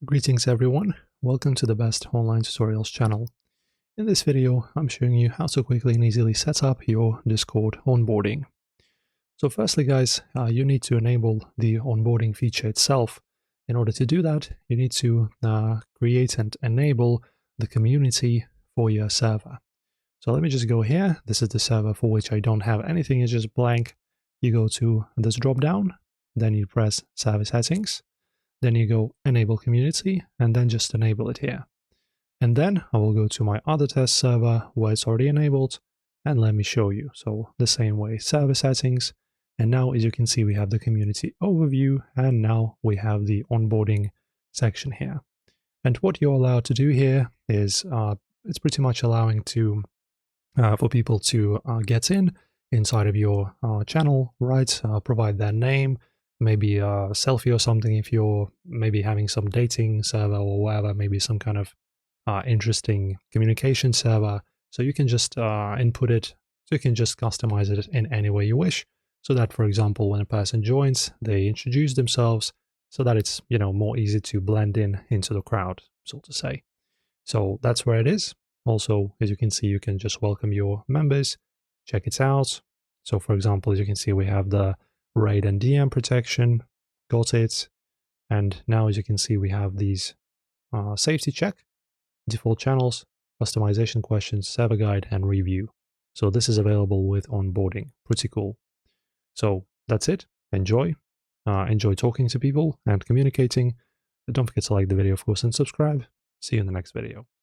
Greetings everyone, welcome to the Best Online Tutorials channel. In this video, I'm showing you how to quickly and easily set up your Discord onboarding. So firstly guys, you need to enable the onboarding feature itself. In order to do that, you need to create and enable the community for your server. So let me just go here. This is the server for which I don't have anything, it's just blank. You go to this drop down, then you press server settings. Then you go enable community and then just enable it here. And then I will go to my other test server where it's already enabled and let me show you. So the same way, server settings. And now as you can see, we have the community overview and now we have the onboarding section here. And what you're allowed to do here is it's pretty much allowing to for people to get inside of your channel, right? Provide their name, maybe a selfie or something if you're maybe having some dating server or whatever, maybe some kind of interesting communication server. So you can just input it, so you can just customize it in any way you wish. So that, for example, when a person joins, they introduce themselves so that it's, more easy to blend in into the crowd, so to say. So that's where it is. Also, as you can see, you can just welcome your members, check it out. So for example, as you can see, we have the raid and DM protection, got it. And now as you can see, we have these safety check, default channels, customization questions, server guide, and review. So this is available with onboarding. Pretty cool. So that's it. Enjoy. Enjoy talking to people and communicating. Don't forget to like the video, of course, and subscribe. See you in the next video.